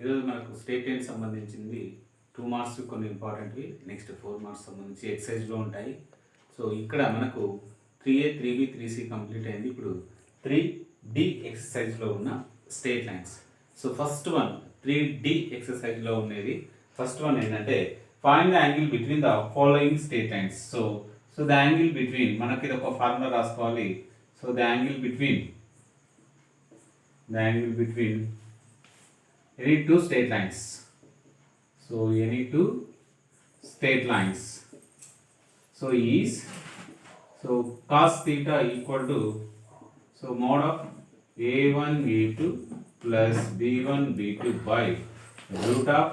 ఈరోజు మనకు స్టేట్మెంట్ సంబంధించింది 2 మార్క్స్ కొన్ని ఇంపార్టెంట్వి, నెక్స్ట్ 4 మార్క్స్ సంబంధించి ఎక్సైజ్లో ఉంటాయి. సో ఇక్కడ మనకు 3A 3B 3C కంప్లీట్ అయింది. ఇప్పుడు 3D ఎక్సర్సైజ్లో ఉన్న straight lines. So first one 3D ఎక్సర్సైజ్లో ఉండేది. ఫస్ట్ వన్ ఏంటంటే find the angle between the following straight lines. So the angle between, మనకి ఇది ఒక ఫార్ములా రాసుకోవాలి. So the angle between any two straight lines. So any two straight lines. So is, so cos theta equal to, so mod of a1 a2 plus b1 b2 by root of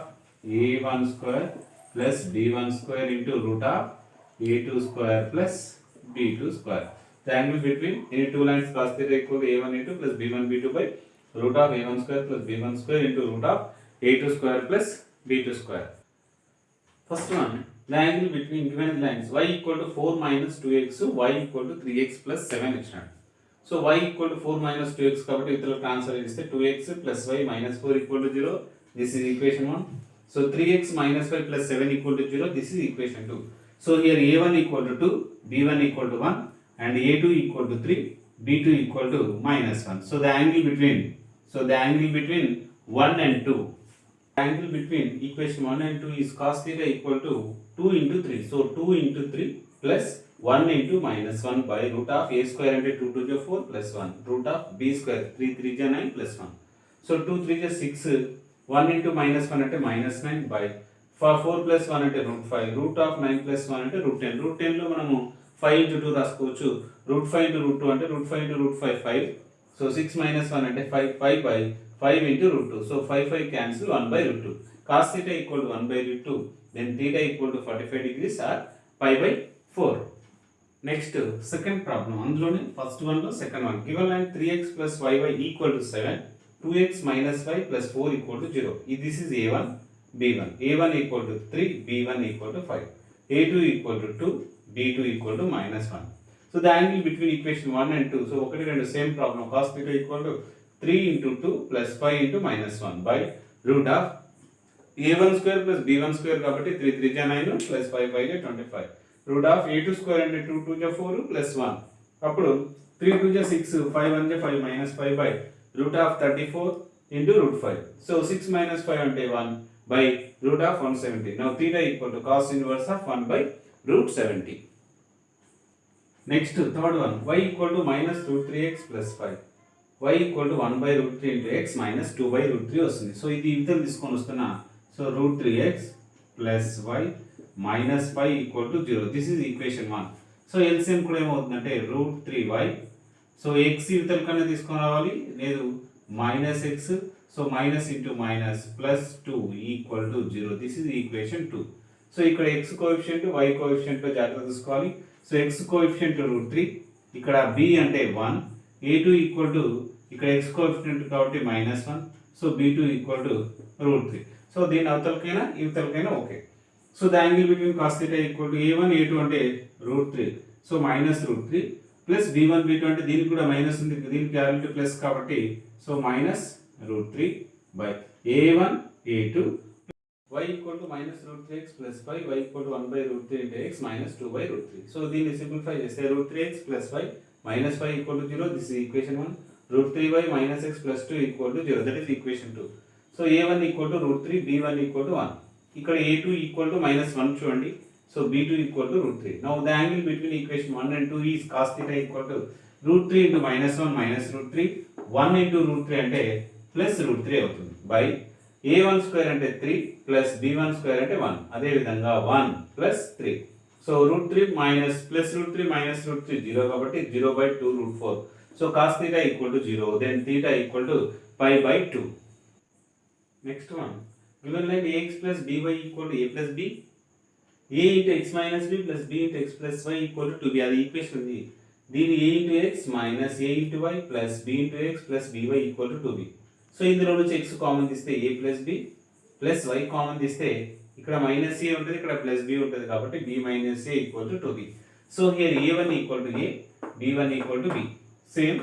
a1 square plus b1 square into root of a2 square plus b2 square. The angle between any two lines cos theta equal to a1 a2 plus b1 b2 by root of a1 square plus b1 square into root of a2 square plus b2 square. First one, the angle between given lines y equal to 4 minus 2x, y equal to 3x plus 7 ఇచ్చినాడు. So y equal to 4 minus 2x కాబట్టి ఇతరులకు transfer చేస్తే 2x plus y minus 4 equal to 0. This is equation 1. So 3x minus y plus 7 equal to 0. This is equation 2. So here a1 equal to 2, b1 equal to 1 and a2 equal to 3, b2 equal to minus 1. So the angle between 1 and 2. The angle between equation 1 and 2 is cos theta equal to 2 into 3. So 2 into 3 plus 1 into minus 1 by root of a square and 2 to the 4 plus 1. Root of b square 3 3 is 9 plus 1. So 2 3 is 6. 1 into minus 1 at minus 9 by 4 plus 1 at root 5. Root of 9 plus 1 at root 10. Root 10 లో మనము 5 into 2 రాసుకోవచ్చు. root 5 into root 2 అంటే root 5 into root 5 5. So 6 minus 1 అంటే 5 by 5 into root 2. So 5 cancel 1 by root 2. Cos theta equal to 1 by root 2. Then theta equal to 45 degrees or pi by 4. Next second problem. అందులోనే first one లో second one. Given line 3x plus y equal to 7. 2x minus y plus 4 equal to 0. This is a1, b1. a1 equal to 3, b1 equal to 5. a2 equal to 2, b2 equal to minus 1. So the angle between equation 1 and 2. So ఒకటి రెండు same problem. Cos theta equal to 3 into 2 plus 5 into minus 1 by root of a1 square plus b1 square కాబట్టి 3 3 is 9 plus 5 5 is 25. Root of a2 square and 2 2 is 4 plus 1. అప్పుడు 3 2 is 6, 5 1 is 5 minus 5 by root of 34 into root 5. So 6 minus 5 అంటే 1 by root of 170. Now theta equal to cos inverse of 1 by root 70. Next third one, y equal to minus root 3x plus 5. y equal to 1 by root 3 into x minus 2 by root 3 వస్తుంది. So ఇది ఇతను తీసుకొని వస్తున్నా. So root 3x plus y minus 5 equal to 0. This is equation 1. So LCM కూడా ఏమవుతుందంటే root 3y. So x ఇవతల కన్నా తీసుకొని రావాలి, లేదు minus x. So minus into minus plus 2 equal to 0. This is equation 2. So ఇక్కడ x కోఎఫిషియంట్ y కోఎఫిషియంట్ లో జాగ్రత్త తీసుకోవాలి. సో x కోఎఫిషియంట్ root 3, ఇక్కడ b అంటే 1, a2 ఈక్వల్ టు ఇక్కడ x కోఎఫిషియంట్ కాబట్టి minus 1. So b2 equal to root 3. So దీని అవతలకైనా ఇవతలకైనా okay. So the angle between cos theta equal to a1 a2 అంటే root 3. So minus root 3 plus b1 b2 అంటే దీనికి కూడా మైనస్ ఉంది, దీనికి క్యారెక్టర్ ప్లస్ కాబట్టి so minus root 3 by a1 a2 y equal to minus root 3x plus 5, y equal to 1 by root 3 into x minus 2 by root 3. So దీన్ని simplify చేస్తే root 3x plus 5 minus 5 equal to 0. This is equation 1. root 3y minus x plus 2 equal to 0. That is equation 2. So a1 equal to root 3, b1 equal to 1. ఇక్కడ a2 equal to minus 1 చూడండి. So b2 equal to root 3. Now the angle between equation 1 and 2 is cos theta equal to root 3 into minus 1 minus root 3. 1 into root 3 అంటే plus root 3 అవుతుంది by a1 square అంటే 3 plus b1 square అంటే 1. అదే విధంగా 1 plus 3. So root 3 minus plus root 3 minus root 3 0 కాబట్టి 0 by 2 root 4. So cos theta equal to 0. Then theta equal to pi by 2. Next one. Given line ax plus by equal to a plus b. a into x minus b plus b into x plus y equal to 2b. అది equation ఉంది. దీని a into x minus a into y plus b into x plus by equal to 2b. So ఇందులో నుంచి x common తీస్తే a plus b plus y common తీస్తే ఇక్కడ minus a ఉంటుంది, ఇక్కడ ప్లస్ b ఉంటుంది కాబట్టి b minus a equal to 2b. So here a1 equal to a, b1 equal to b. Same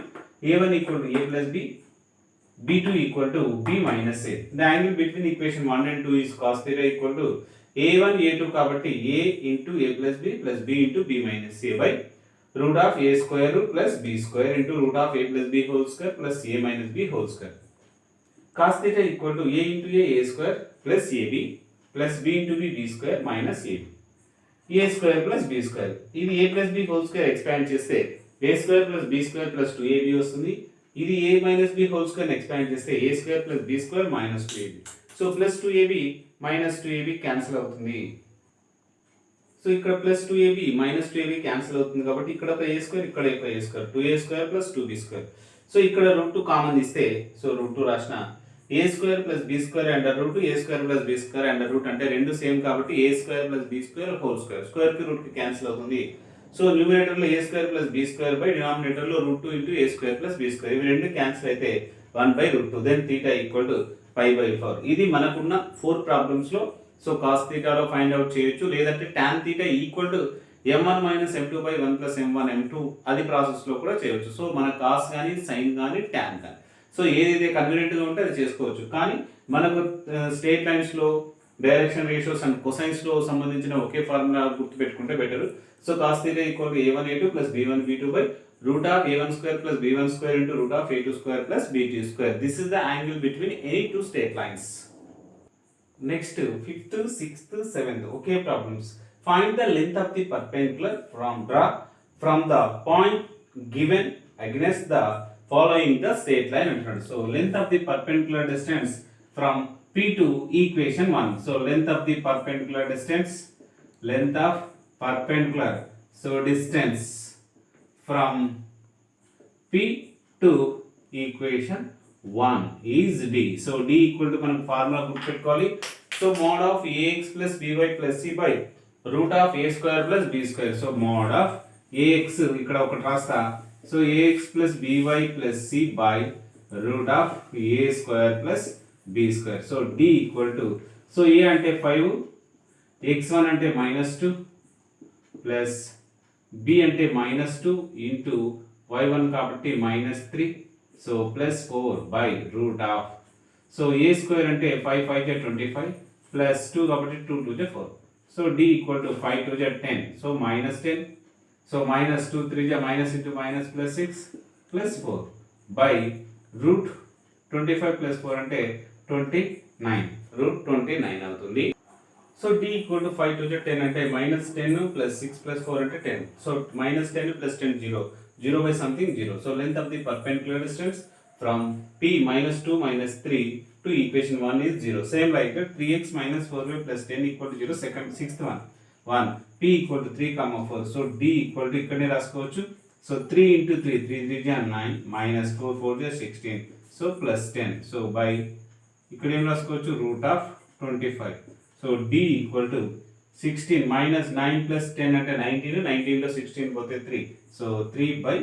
a1 equal to a plus b b2 equal to b minus a. The angle between equation 1 and 2 is cos theta equal to a1 a2 కాబట్టి a into a plus b into b minus a by root of a square plus b square into root of a plus b whole square plus a minus b whole square. Cos theta equal to a into a square plus ab plus b into b square minus ab. a square plus b square. ఇది a plus b whole square expand చేస్తే a square plus b square plus 2ab వస్తుంది. ఇది a minus b whole square expand చేస్తే a square plus b square minus 2ab. So plus 2ab minus 2ab cancel అవుతుంది. So ఇక్కడ plus 2ab minus 2ab cancel అవుతుంది కాబట్టి ఇక్కడ ఒక a square ఇక్కడ ఒక a square 2a square plus 2b square. So ఇక్కడ రూట్ 2 కామన్ తీస్తే సో రూట్ 2 రాసిన a square plus b square under root a square plus b square under root అంటే రెండు సేమ్ కాబట్టి a square plus b square whole square square కి route కి cancel అవుతుంది. So numerator లో a square plus b square by denominator లో root 2 into a square plus b square ఇవి రెండు క్యాన్సిల్ అయితే 1 by root 2 then θ equal to π by 4. ఇది మనకున్న 4 ప్రాబ్లమ్స్ లో సో cos θ లో ఫైండ్ అవుట్ చేయొచ్చు లేదంటే tan θ equal to m1 minus m2 by 1 plus m1 m2 అది ప్రాసెస్ లో కూడా చేయొచ్చు. సో మన cos గాని sin గాని tan గాని సో ఏదైతే కన్వీనియంట్ గా ఉంటే అది చేసుకోవచ్చు. కానీ మనకు స్ట్రెయిట్ లైన్స్ లో డైరెక్షన్ రేషియోస్ అండ్ కొసైన్స్ లో సంబంధించిన ఒకే ఫార్ములా గుర్తు పెట్టుకుంటే better. So cos θ equal to a1 a2 plus b1 b2 by root of a1 square plus b1 square into root of a2 square plus b2 square. This is the angle between any two straight lines. Next, 5th, 6th, 7th. Okay, problems. Find the length of the perpendicular from the point given against the following the straight line. So, length of the perpendicular distance from P to equation 1. So, length of the perpendicular distance, length of perpendicular. So, distance from P to equation 1 is D. So D equal to మనం formula గుర్తుపెట్టుకోవాలి. So mod of ax plus by plus c by root of a square plus b square. So mod of ax ఇక్కడ ఒకటి రాస్తా. So ax plus by plus c by root of a square plus b square. So D equal to so a అంటే 5 x1 అంటే -2 plus b అంటే -2 into y1 కాబట్టి -3 so plus 4 by root of so a square అంటే 5 5 జా 25 plus 2 కాబట్టి 2 2 జా 4 so d equal to 5 2 జా 10 so -10 so -2 3 జా minus into minus plus 6 plus 4 by root 25 plus 4 అంటే 29 రూట్ 29 అవుతుంది. సో d ఈక్వల్ టు 5 2 10 అంటే -10 ప్లస్ 6 ప్లస్ 4 అంటే 10. So -10 plus 10 0 by something 0. So length of the perpendicular distance from p -2 -3 to equation 1 is 0. Same like that 3x - 4y plus 10 equal to 0. Second sixth one p equal to 3, 4. So d equal to ఇక్కడనే రాసుకోవచ్చు. So 3 into 3 3 3 9 minus 4 4 16 so plus 10 so by ఇక్కడ ఏం రాసుకోవచ్చు root of 25. So d equal to 16 minus 9 plus 10 అంటే 19 19 లో 16 పోతే 3 so 3 by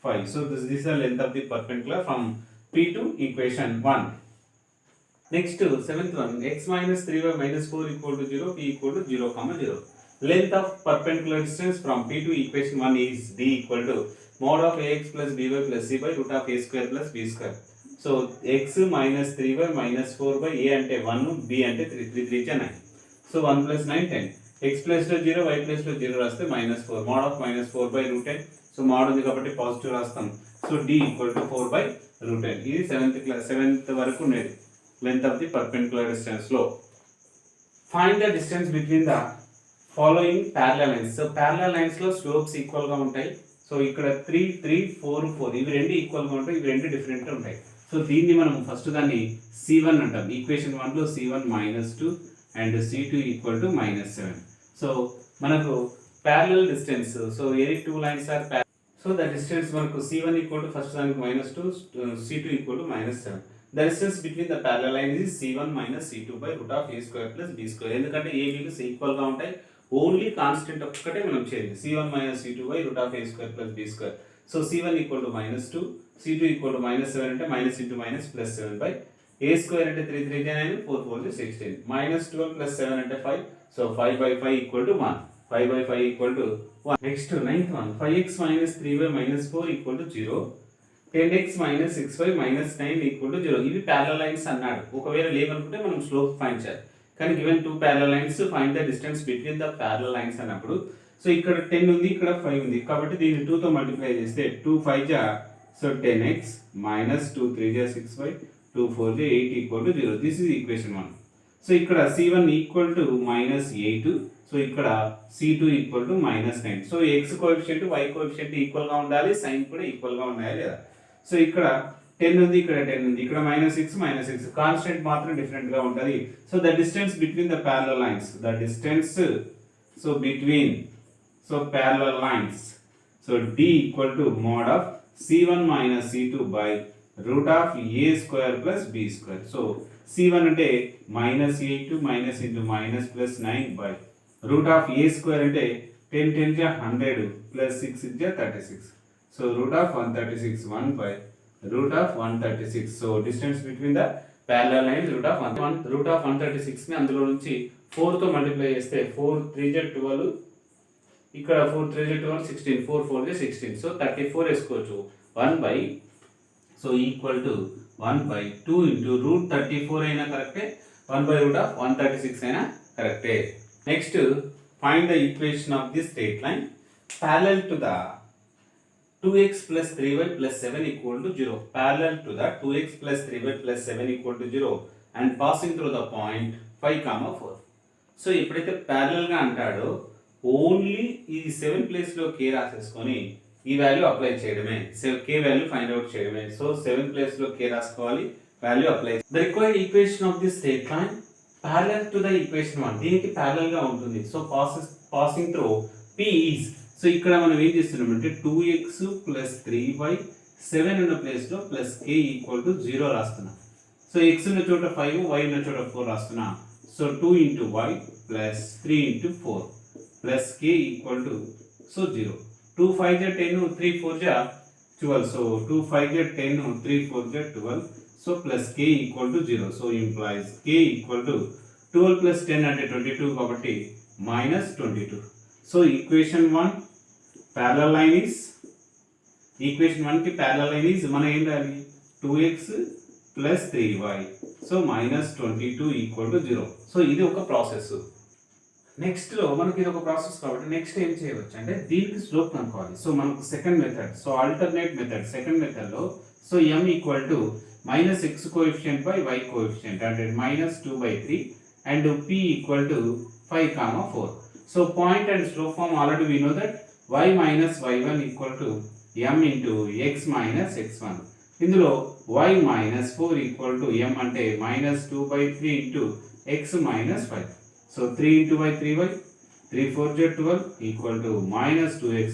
5. So this is the length of the perpendicular from P to equation 1. Next 7th one x minus 3y minus 4 equal to 0 p equal to 0 comma 0. Length of perpendicular distance from P to equation 1 is d equal to mod of ax plus by plus c by root of a square plus b square. So x minus 3y minus 4 by a అంటే 1 b అంటే 3 3 3 9. So 1 plus 9 10. x plus లో 0 y plus లో 0 రాస్తే -4 mod of -4 by root 10. So mod ఉంది కాబట్టి positive రాస్తాం. So d equal to 4 by root 10. ఇది 7th వరకు ఉండేది length of the perpendicular distance లో. Find the distance between the following parallel lines. So parallel lines లో స్లోప్స్ ఈక్వల్ గా ఉంటాయి. సో ఇక్కడ 3 3 4 4 ఇవి రెండు ఈక్వల్ గా ఉంటాయి, ఇవి రెండు డిఫరెంట్ ఉంటాయి. సో దీన్ని మనం ఫస్ట్ దాన్ని c1 అంటాం. ఈక్వేషన్ 1 లో c1 -2 and c2 equal to -7. So మనకు parallel distance. So any two lines are parallel. So the distance మనకు c1 equal to first దానికి -2 c2 equal to -7. The distance between the parallel lines is c1 minus c2 by root of a square plus b square. ఎందుకంటే a b కి equal గా ఉంటాయి, only constant ఒక్కటే మనం చేయాలి c1 minus c2 by root of a square plus b square. So c1 equal to -2 c2 equal to -7 అంటే minus into minus plus 7 by a square అంటే 3 3 9 4 4 16 -12 plus 7 అంటే 5. So 5 by 5 equal to 1. 5 by 5 equal to 1. Next 9th one 5x minus 3y minus 4 equal to 0. 10x minus 6y minus 9 equal to 0. ఇవి parallel lines అన్నాడు. ఒకవేళ లేవనుకుంటే మనం slope find చేయాలి. కానీ given 2 parallel lines find the distance between the parallel lines అన్నప్పుడు so ఇక్కడ 10 ఉంది, ఇక్కడ 5 ఉంది. కాబట్టి దీన్ని 2 తో మల్టిప్లై చేస్తే 2 5 జా సో 10x minus 2 3 జా 6y 2 4 జా 8 equal to 0. This is equation 1. So ఇక్కడ C1 equal to minus 8. So ఇక్కడ C2 equal to minus 9. So x coefficient y coefficient equal గా ఉండాలి, సైన్ కూడా ఈక్వల్ గా ఉండాలి లేదా. సో ఇక్కడ 10 ఉంది, ఇక్కడ 10 ఉంది, ఇక్కడ -6 కాన్స్టెంట్ మాత్రం డిఫరెంట్ గా ఉంటది. So the distance between the parallel lines, the distance so between so parallel lines, so d equal to mod of c1 minus c2 by root of a square plus b square. So c1 అంటే -8 minus into minus plus 9 by root of a square అంటే 10 10 ja 100 plus 6 ja 36. So root of 136 1 by root of 136. So distance between the parallel lines root of 136 ని అందులో నుంచి 4 తో multiply చేస్తే 4 3 ja 12, ఇక్కడ 4 3 ja 12 16, 4 4 ja 16. So 34 వేసుకోవచ్చు. 1 by so equal to 1 by 2 into root 34 అయినా కరెక్టే, 1 by root of 136 అయినా కరెక్టే. Next, find the equation of this straight line parallel to the 2x plus 3y plus 7 equal to 0. Parallel to the 2x plus 3y plus 7 equal to 0 and passing through the point 5, 4. So ఎప్పుడైతే parallel గా అంటాడో only ఈ 7 place లో k రాసేసుకొని ఈ value apply చేయడమే, k value find out చేయడమే. So 7 place లో k రాసుకోవాలి, value apply. The required equation of this straight line parallel to the equation 1, దీనికి parallel గా ఉంటుంది. So passing through p is, so ఇక్కడ మనం ఏం చేస్తున్నామంటే 2x plus 3y 7 ఉన్న ప్లేస్ లో ప్లస్ k ఈక్వల్ టు 0 రాస్తున్నాం. సో x ఉన్న చోట 5, y ఉన్న చోట 4 రాస్తున్నా. So 2 into y plus 3 into 4 plus k equal to so 0. 2 5 జా 10, 3 4 జా 12. సో 2 5 జా 10, 3 4 జా 12. So plus k equal to 0. So implies k equal to 12 plus 10 అంటే 22 కాబట్టి -22. So equation 1 parallel line is, equation 1 కి parallel line is మనం ఏం రాయాలి 2x plus 3y. So -22 equal to 0. So ఇది ఒక ప్రాసెస్. నెక్స్ట్ లో మనకి ఇది ఒక ప్రాసెస్ కాబట్టి నెక్స్ట్ ఏం చేయవచ్చు అంటే దీనికి స్లోప్ కనుక్కోవాలి. సో మనకు second method, so alternate method, second method లో so m equal to -x coefficient by y coefficient అంటే -2/3 and p equal to 5, 4. So point and slope form already we know that y minus y1 equal to m into x minus x1. ఇందులో y minus 4 equal to m అంటే -2/3 into x minus 5. So 3 into y 3y, 3 4 ja 12 equal to -2x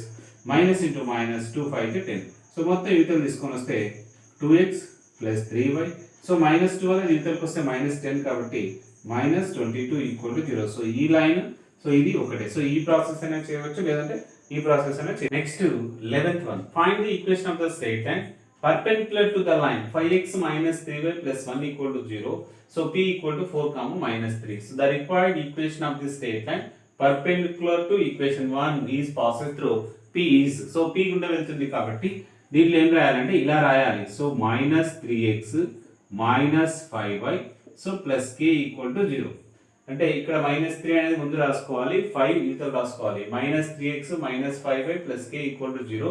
minus into minus 2 5 ja 10. So మొత్తం ఇవతలు తీసుకొని వస్తే 2x plus 3y. So -12 ఇవతలకు వస్తే -10 కాబట్టి -22 equal to 0. So ఈ line, so ఇది ఒకటే. సో ఈ ప్రాసెస్ అయినా చేయవచ్చు, లేదంటే ఈ ప్రాసెస్ అయినా చేయవచ్చు. Next 11th one, find the equation of the straight line perpendicular to the line 5x minus 3y plus 1 equal to 0. So p equal to 4, -3. So the required equation of the straight line perpendicular to equation 1 is passes through p is, so p గుండా వెళ్తుంది కాబట్టి దీంట్లో ఏం రాయాలంటే ఇలా రాయాలి. So -3x -5y so plus k equal to 0. అంటే ఇక్కడ -3 అనేది ముందు రాసుకోవాలి, 5 ఇవతల రాసుకోవాలి. -3x -5y plus k equal to 0.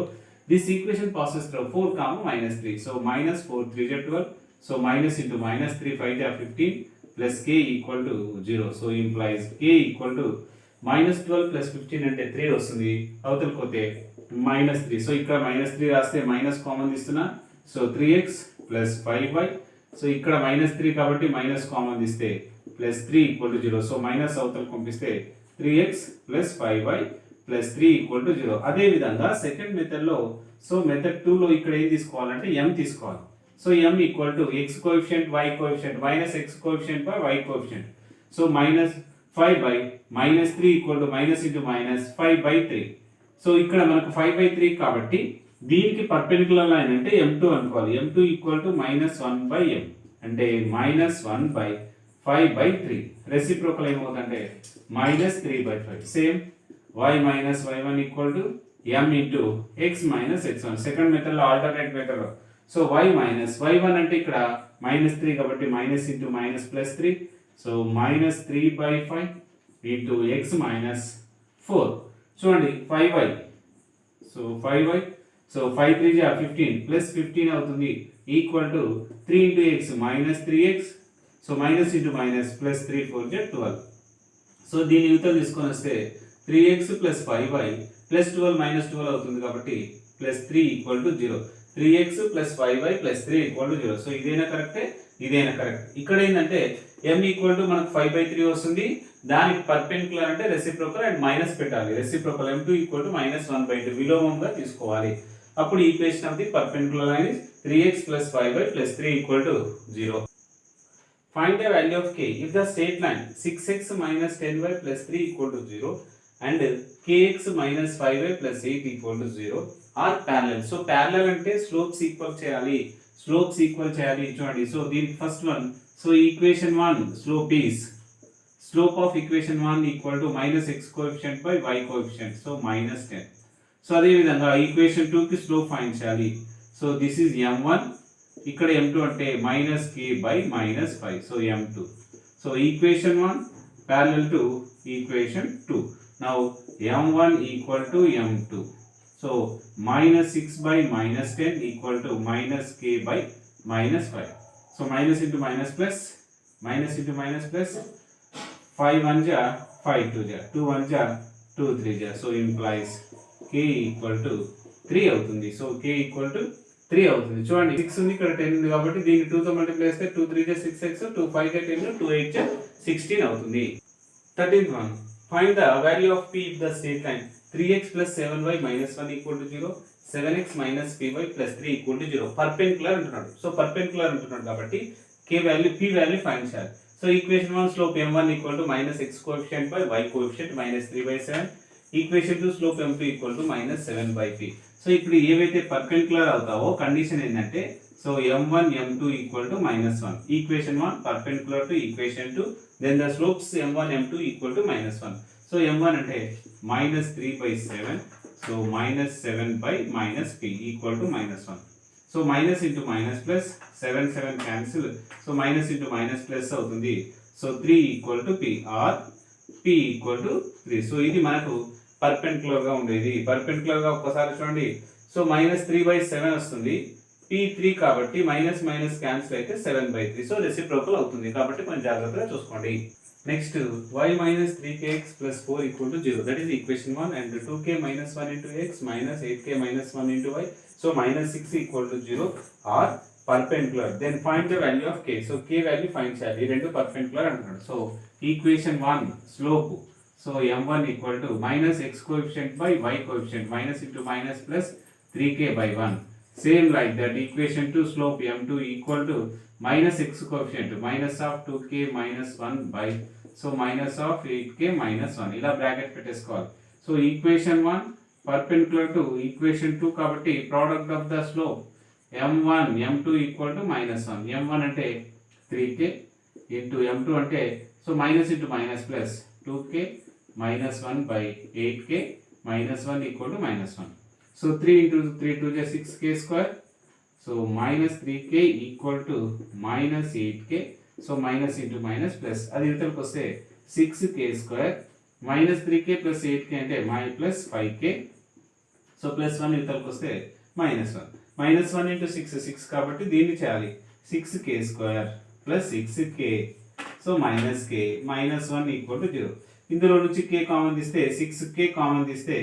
This equation passes through 4, -3. So -4 3 ja 12. So minus into -3 5 ja 15 plus k equal to 0. So implies k equal to -12 plus 15 అంటే 3 వస్తుంది. అవతలకి పోతే -3. సో ఇక్కడ -3 రాస్తే మైనస్ కామన్ తీస్తున్నా. So 3x plus 5y. So ఇక్కడ -3 కాబట్టి minus common తీస్తే +3 ఈక్వల్ టు 0. సో మైనస్ అవతలకు పంపిస్తే 3x plus 5y plus 3 equal to 0. అదే విధంగా సెకండ్ మెథడ్ లో, సో మెథడ్ 2 లో ఇక్కడ ఏం తీసుకోవాలంటే m తీసుకోవాలి. So m equal to x coefficient y coefficient -x coefficient by y coefficient. So -5 by -3 equal to minus into minus 5/3. So ఇక్కడ మనకు 5/3 కాబట్టి దీనికి పర్పెండిక్యులర్ లైన్ అంటే m2 అనుకోవాలి. m2 ఈక్వల్ టు -1/m అంటే -1/5/3. రెసిప్రోకల్ ఏమవుతుందంటే -3/5. Same y minus y1 equal to m into x minus x1. Second method లో alternate method, so y1 అంటే ఇక్కడ -3 కాబట్టి minus into minus plus 3. So -3/5 into x -4. చూడండి 5y. So 5y. So 5 3 15 plus 15 అవుతుంది equal to 3 into x -3x. So minus into minus plus 3 4 12. So దీని యువతలు తీసుకొని వస్తే 3x plus 5y plus 12 minus 12 అవుతుంది కాబట్టి plus 3 equal to 0. 3x plus 5y plus 3 equal to 0. So ఇదేనా కరెక్టే, ఇదేనా కరెక్ట్. ఇక్కడ ఏంటంటే m ఈక్వల్ టు మనకు 5/3 వస్తుంది. దానికి పర్పెండిక్యులర్ అంటే రెసిప్రోకల్ అండ్ మైనస్ పెట్టాలి. రెసిప్రోకల్ m2 ఈక్వల్ టు -1/2 విలోమంగా తీసుకోవాలి. అప్పుడు equation of the perpendicular line is 3x plus 5y plus 3 equal to 0. Find the value of k if the straight line 6x minus 10y plus 3 equal to 0 and kx minus 5y plus 8 equal to 0 are parallel. So parallel అంటే slopes equal చేయాలి. Slopes equal చేయాలి చూడండి. So దీనికి first one, so equation 1 slope of equation 1 equal to minus x coefficient by y coefficient. So minus 10. So అదే విధంగా equation 2 కి slope find చేయాలి. So this is m1. ఇక్కడ m2 అంటే minus k by minus 5. So m2. So equation 1 parallel to equation 2. Now m1 equal to m2. So minus 6 by minus 10 equal to minus k by minus 5. So minus into minus plus, minus into minus plus, 5 1 ja 5 2 ja 2 1 ja 2 3 ja. So implies k equal to 3 అవుతుంది. So k equal to 3 అవుతుంది. చూడండి 6 ఉంది, ఇక్కడ 10 ఉంది కాబట్టి దీన్ని 2 తో multiply చేస్తే 2 3 6x, 2 5 10, 2 8 16 అవుతుంది. 13th one, find the value of p if the straight line 3x plus 7y minus 1 equal to 0, 7x minus py plus 3 equal to 0. Perpendicular అంటున్నాడు. సో పర్పెండిక్యులర్ అంటున్నాడు కాబట్టి k value p value find చేయాలి. So equation 1 slope m1 equal to minus x coefficient by y coefficient minus 3/7. Equation 2 slope m2 equal to minus 7/p. So ఇప్పుడు ఏవైతే perpendicular అవుతావో condition ఏంటంటే so m1 m2 equal to -1. Equation 1 perpendicular to equation 2, then the slopes m1 m2 equal to -1. So m1 అంటే -3/7. So -7 by -p equal to -1. So minus into minus plus 7 7 cancel. So minus into minus plus అవుతుంది. So 3 equal to p are p equal to 3. So ఇది మనకు perpendicular గా ఉండేది. Perpendicular గా ఒక్కసారి చూడండి. So -3/7 వస్తుంది. p3 కాబట్టి మైనస్ మైనస్ క్యాన్సిల్ అయితే 7/3. సో రెసిప్రోకల్ అవుతుంది కాబట్టి కొంచెం జాగ్రత్తగా చూసుకోండి. Next y minus 3kx plus 4 equal to 0. That is equation 1 and 2k minus 1 into x minus 8k minus 1 into y. So minus 6 equal to 0 are perpendicular. Then find the value of k. So k value find చేయాలి. ఈ రెండు perpendicular అంటున్నాడు. So equation 1 slope. So m1 equal to minus x coefficient by y coefficient minus into minus plus 3k by 1. Same like that equation 2 slope m2 equal to minus x coefficient minus of 2k minus 1 by so minus of 8k minus 1. ఇలా bracket పెట్టేసుకోవాలి. So equation 1 perpendicular to equation 2 కాబట్టి product of the slope m1 m2 equal to -1. m1 అంటే 3k into m2 అంటే so minus into minus plus 2k minus 1 by 8k minus 1 equal to -1. So 3 into 3 2 is 6k square. So minus 3k equal to minus 8k. So minus into minus plus. అది ఇవతలకు వస్తే 6k square minus 3k plus 8k అంటే plus 5k. So plus 1 ఇవతలకు వస్తే -1. -1 into 6 కాబట్టి దీన్ని చేయాలి. 6k square plus 6k. So minus k minus 1 equal to 0. ఇందులో నుంచి k common తీస్తే 6k కామన్ తీస్తే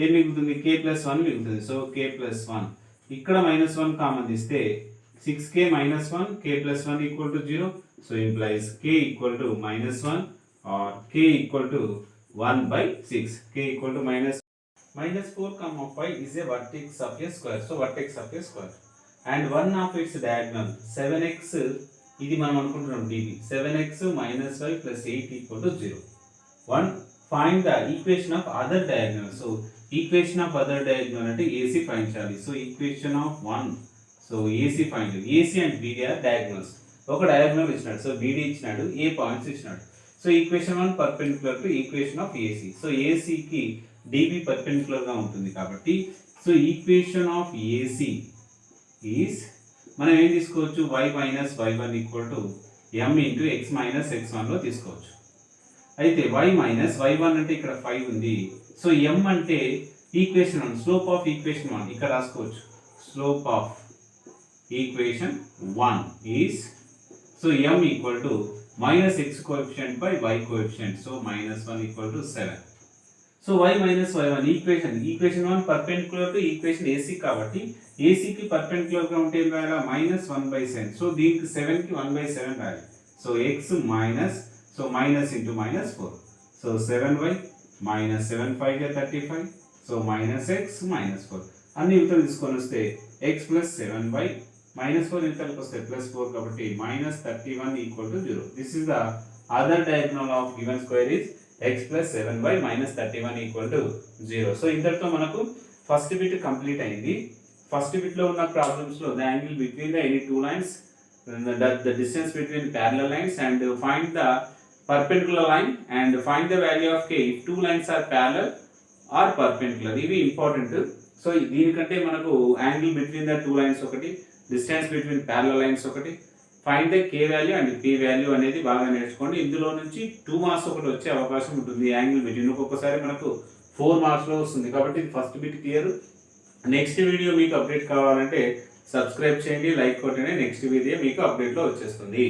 ఏం మిగులుతుంది? k plus 1 మిగులుతుంది. So k plus 1. ఇక్కడ -1 కామన్ తీస్తే 6k minus 1, k plus 1 equal to 0. So implies k equal to -1 or k equal to 1/6. k equal to -4, 5 is a vertex of a square. So vertex of a square. And one of its diagonal 7x ఇది మనం అనుకుంటున్నాం db. 7x minus 5 plus 8 equal to 0. 1. Find the equation of other diagonal. So equation of other diagonal అంటే AC find చేయాలి. So equation of 1. So AC find. AC and BD are diagonals. ఒక diagonal ఇచ్చినాడు. So BD ఇచ్చినాడు, A points ఇచ్చినాడు. So equation 1 perpendicular to equation of AC. So AC కి DB perpendicular గా ఉంటుంది కాబట్టి so equation of AC is మనం ఏం తీసుకోవచ్చు y minus y1 equal to m into x minus x1 లో తీసుకోవచ్చు. అయితే y మైనస్ y1 అంటే ఇక్కడ 5 ఉంది. సో m అంటే ఈక్వేషన్ 1 స్లోప్ ఆఫ్ ఈక్వేషన్ 1 ఇక్కడ రాసుకోవచ్చు. Slope of equation 1 is so m equal to minus x coefficient by y coefficient. So minus 1 equal to 7. So y minus y1 equation 1 perpendicular to equation AC కాబట్టి AC కి perpendicular గా ఉంటే ఏం రాయాలి minus 1/7. So దీనికి 7 కి 1/7 రాయాలి. So x minus so minus into minus 4. So 7y minus 7 5 గా 35. సో మైనస్ x మైనస్ 4 అన్ని యువతలు తీసుకొని వస్తే x ప్లస్ 7y మైనస్ 4 యువతలకు వస్తే ప్లస్ 4 కాబట్టి minus 31 equal to 0. This is the other diagonal of given square is x plus 7y minus 31 equal to 0. So ఇంతటితో మనకు ఫస్ట్ బిట్ కంప్లీట్ అయింది. ఫస్ట్ బిట్ లో ఉన్న ప్రాబ్లమ్స్ లో the angle between the any two lines, the distance between parallel lines and find the perpendicular line and find the value of k if two lines are parallel or perpendicular. ఇవి important. So దీనికంటే మనకు angle between the two lines ఒకటి, distance between parallel lines ఒకటి, find the K value and P value అనేది బాగా నేర్చుకోండి. ఇందులో నుంచి 2 మార్క్స్ ఒకటి వచ్చే అవకాశం ఉంటుంది. యాంగిల్ బిట్వీన్ ఒక్కొక్కసారి మనకు 4 మార్క్స్లో వస్తుంది. కాబట్టి first bit clear. Next video మీకు అప్డేట్ కావాలంటే సబ్స్క్రైబ్ చేయండి, లైక్ కొట్టండి. నెక్స్ట్ వీడియో మీకు అప్డేట్లో వచ్చేస్తుంది.